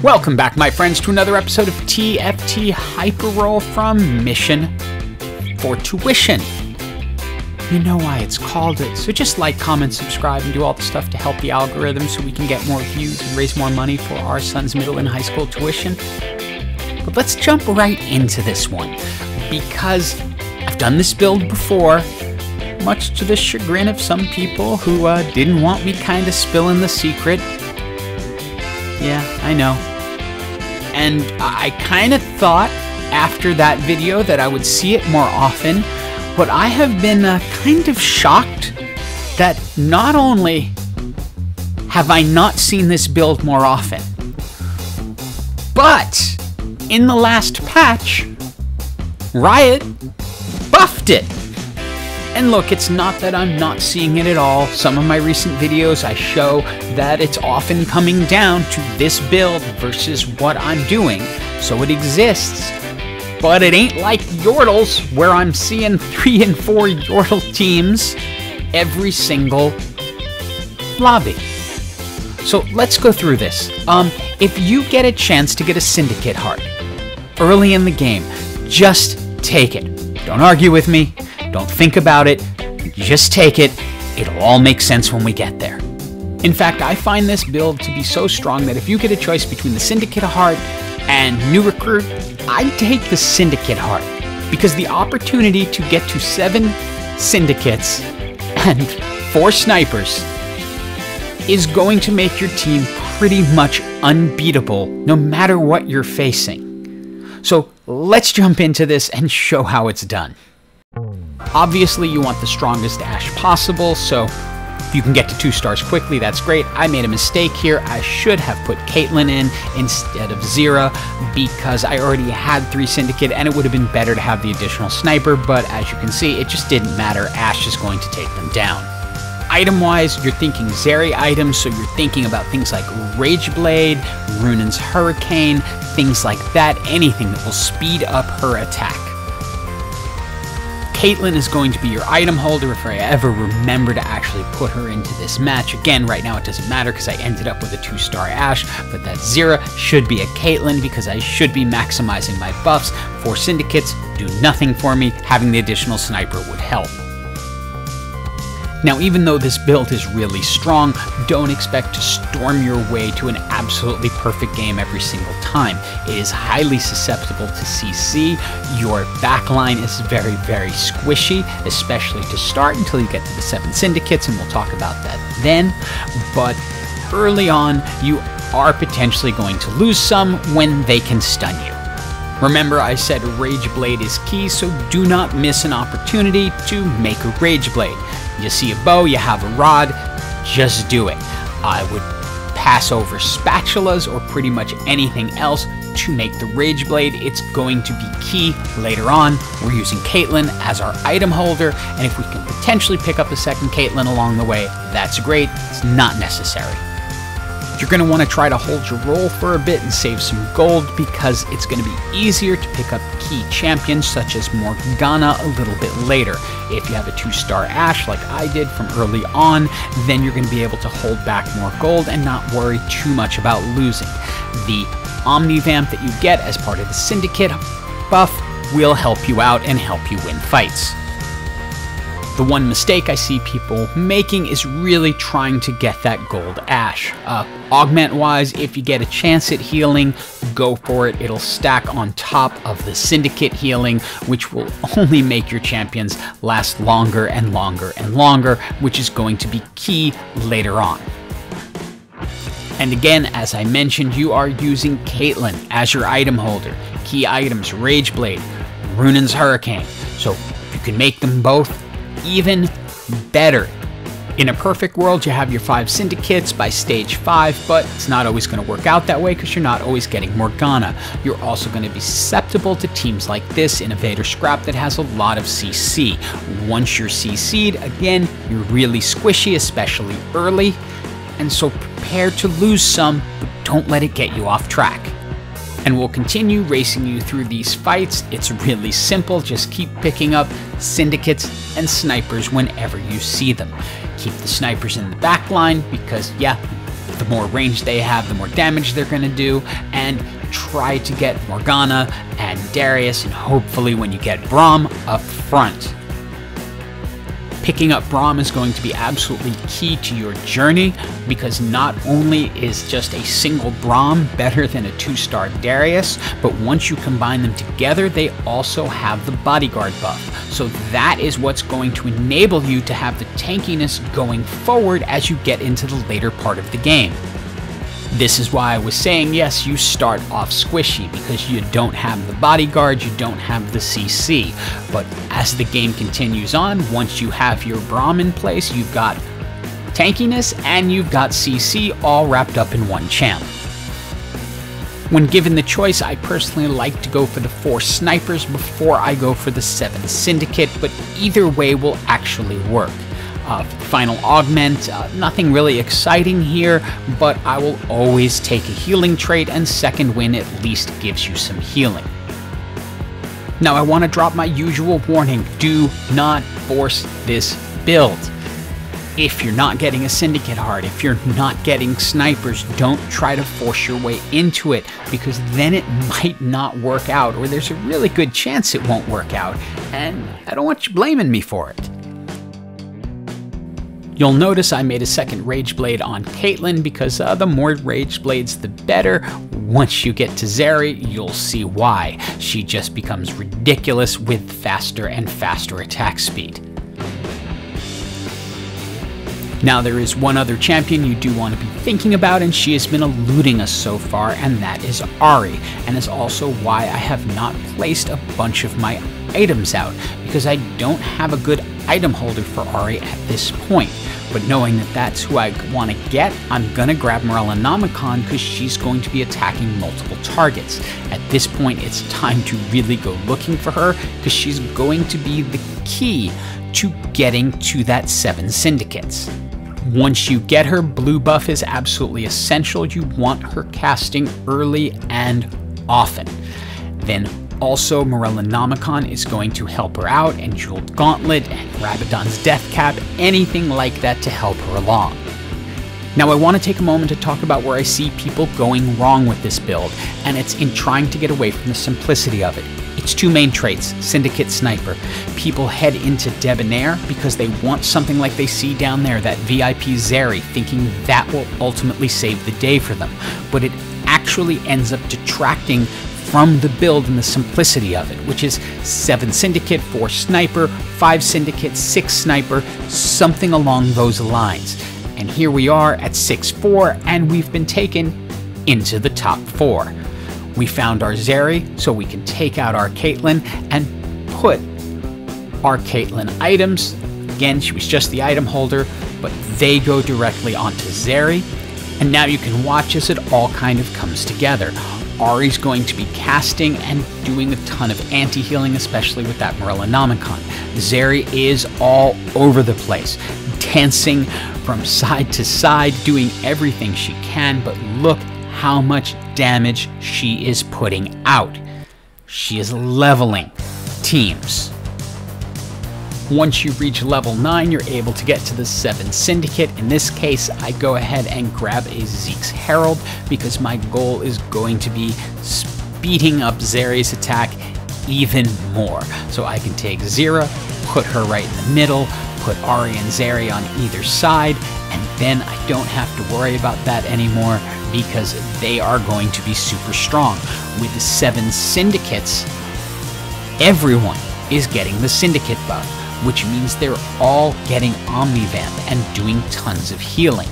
Welcome back, my friends, to another episode of TFT Hyperroll from Mission for Tuition. You know why it's called it, so just like, comment, subscribe, and do all the stuff to help the algorithm so we can get more views and raise more money for our son's middle and high school tuition. But let's jump right into this one, because I've done this build before, much to the chagrin of some people who didn't want me kind of spilling the secret. Yeah, I know. And I kind of thought after that video that I would see it more often, but I have been kind of shocked that not only have I not seen this build more often, but in the last patch, Riot buffed it. And look, it's not that I'm not seeing it at all. Some of my recent videos, I show that it's often coming down to this build versus what I'm doing. So it exists. But it ain't like Yordles, where I'm seeing 3 and 4 Yordle teams every single lobby. So let's go through this. If you get a chance to get a Syndicate heart early in the game, just take it. Don't argue with me. Don't think about it, just take it. It'll all make sense when we get there. In fact, I find this build to be so strong that if you get a choice between the Syndicate heart and New Recruit, I'd take the Syndicate heart, because the opportunity to get to 7 Syndicates and 4 snipers is going to make your team pretty much unbeatable no matter what you're facing. So let's jump into this and show how it's done. Obviously, you want the strongest Ashe possible, so if you can get to 2 stars quickly, that's great. I made a mistake here. I should have put Caitlyn in instead of Zira, because I already had 3 Syndicate, and it would have been better to have the additional sniper, but as you can see, it just didn't matter. Ashe is going to take them down. Item-wise, you're thinking Zeri items, so you're thinking about things like Rage Blade, Runan's Hurricane, things like that, anything that will speed up her attack. Caitlyn is going to be your item holder if I ever remember to actually put her into this match. Again, right now it doesn't matter because I ended up with a 2-star Ashe, but that Zira should be a Caitlyn because I should be maximizing my buffs. 4 Syndicates do nothing for me. Having the additional sniper would help. Now, even though this build is really strong, don't expect to storm your way to an absolutely perfect game every single time. It is highly susceptible to CC. Your backline is very, very squishy, especially to start until you get to the 7 Syndicates, and we'll talk about that then. But early on, you are potentially going to lose some when they can stun you. Remember, I said Rage Blade is key, so do not miss an opportunity to make a Rage Blade. You see a bow, you have a rod, just do it. I would pass over spatulas or pretty much anything else to make the Rage Blade. It's going to be key later on. We're using Caitlyn as our item holder, and if we can potentially pick up a second Caitlyn along the way, that's great. It's not necessary. You're going to want to try to hold your roll for a bit and save some gold, because it's going to be easier to pick up key champions such as Morgana a little bit later. If you have a 2-star Ashe like I did from early on, then you're going to be able to hold back more gold and not worry too much about losing. The Omnivamp that you get as part of the Syndicate buff will help you out and help you win fights. The one mistake I see people making is really trying to get that gold Ashe. Augment-wise, if you get a chance at healing, go for it. It'll stack on top of the Syndicate healing, which will only make your champions last longer and longer and longer, which is going to be key later on. And again, as I mentioned, you are using Caitlyn as your item holder. Key items, Rage Blade, Runan's Hurricane. So if you can make them both, even better. In a perfect world, you have your 5 Syndicates by stage 5, but it's not always going to work out that way because you're not always getting Morgana. You're also going to be susceptible to teams like this, Innovator Scrap, that has a lot of CC. Once you're CC'd, again, you're really squishy, especially early, and so prepare to lose some, but don't let it get you off track. And we'll continue racing you through these fights. It's really simple. Just keep picking up Syndicates and snipers whenever you see them. Keep the snipers in the back line because, yeah, the more range they have, the more damage they're going to do, and try to get Morgana and Darius, and hopefully when you get Braum, up front. Picking up Braum is going to be absolutely key to your journey, because not only is just a single Braum better than a 2-star Darius, but once you combine them together, they also have the bodyguard buff. So that is what's going to enable you to have the tankiness going forward as you get into the later part of the game. This is why I was saying, yes, you start off squishy because you don't have the bodyguard, you don't have the CC. But as the game continues on, once you have your Braum in place, you've got tankiness and you've got CC all wrapped up in one champ. When given the choice, I personally like to go for the 4 snipers before I go for the 7 syndicate, but either way will actually work. Final augment, nothing really exciting here, but I will always take a healing trait, and second win at least gives you some healing. Now I want to drop my usual warning, do not force this build. If you're not getting a syndicate heart, if you're not getting snipers, don't try to force your way into it, because then it might not work out, or there's a really good chance it won't work out, and I don't want you blaming me for it. You'll notice I made a second Rage Blade on Caitlyn because the more Rage Blades the better. Once you get to Zeri, you'll see why. She just becomes ridiculous with faster and faster attack speed. Now there is one other champion you do want to be thinking about, and she has been eluding us so far, and that is Ahri, and is also why I have not placed a bunch of my items out, because I don't have a good item holder for Ahri at this point. But knowing that that's who I want to get, I'm going to grab Morellonomicon because she's going to be attacking multiple targets. At this point, it's time to really go looking for her, because she's going to be the key to getting to that 7 syndicates. Once you get her, blue buff is absolutely essential. You want her casting early and often. Then also, Morellonomicon is going to help her out, and Jeweled Gauntlet and Rabadon's Death Cap, anything like that to help her along. Now I want to take a moment to talk about where I see people going wrong with this build, and it's in trying to get away from the simplicity of it. It's 2 main traits, Syndicate, Sniper. People head into Debonair because they want something like they see down there, that VIP Zeri, thinking that will ultimately save the day for them, but it actually ends up detracting from the build and the simplicity of it, which is 7 Syndicate, 4 Sniper, 5 Syndicate, 6 Sniper, something along those lines. And here we are at 6-4, and we've been taken into the top 4. We found our Zeri, so we can take out our Caitlyn and put our Caitlyn items. Again, she was just the item holder, but they go directly onto Zeri. And now you can watch as it all kind of comes together. Ahri's going to be casting and doing a ton of anti-healing, especially with that Morellonomicon. Zeri is all over the place, dancing from side to side, doing everything she can, but look how much damage she is putting out. She is leveling teams. Once you reach level 9, you're able to get to the 7 Syndicate. In this case, I go ahead and grab a Zeke's Herald because my goal is going to be speeding up Zeri's attack even more. So I can take Zera, put her right in the middle, put Ahri and Zeri on either side, and then I don't have to worry about that anymore because they are going to be super strong. With the 7 Syndicates, everyone is getting the Syndicate buff, which means they're all getting Omnivamp and doing tons of healing.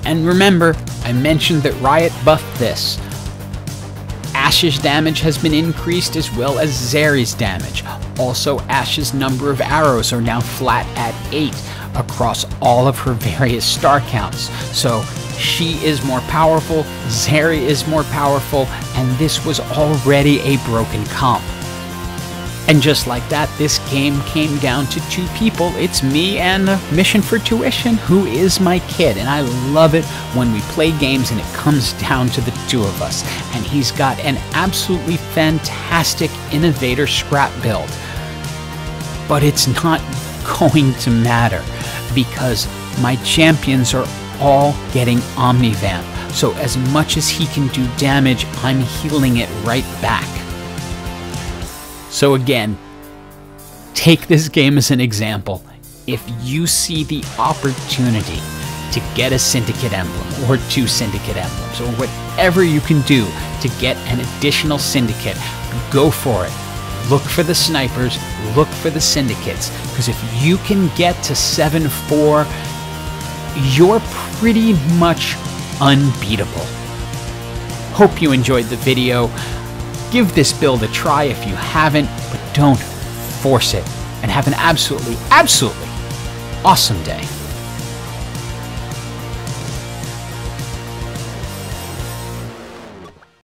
And remember, I mentioned that Riot buffed this. Ashe's damage has been increased as well as Zeri's damage. Also, Ashe's number of arrows are now flat at 8 across all of her various star counts. So she is more powerful, Zeri is more powerful, and this was already a broken comp. And just like that, this game came down to 2 people. It's me and Mission for Tuition, who is my kid. And I love it when we play games and it comes down to the 2 of us. And he's got an absolutely fantastic Innovator scrap build. But it's not going to matter because my champions are all getting Omnivamp. So as much as he can do damage, I'm healing it right back. So again, take this game as an example. If you see the opportunity to get a Syndicate emblem or 2 Syndicate emblems or whatever you can do to get an additional Syndicate, go for it. Look for the snipers, look for the Syndicates, because if you can get to 7-4, you're pretty much unbeatable. Hope you enjoyed the video. Give this build a try if you haven't, but don't force it. And have an absolutely, absolutely awesome day.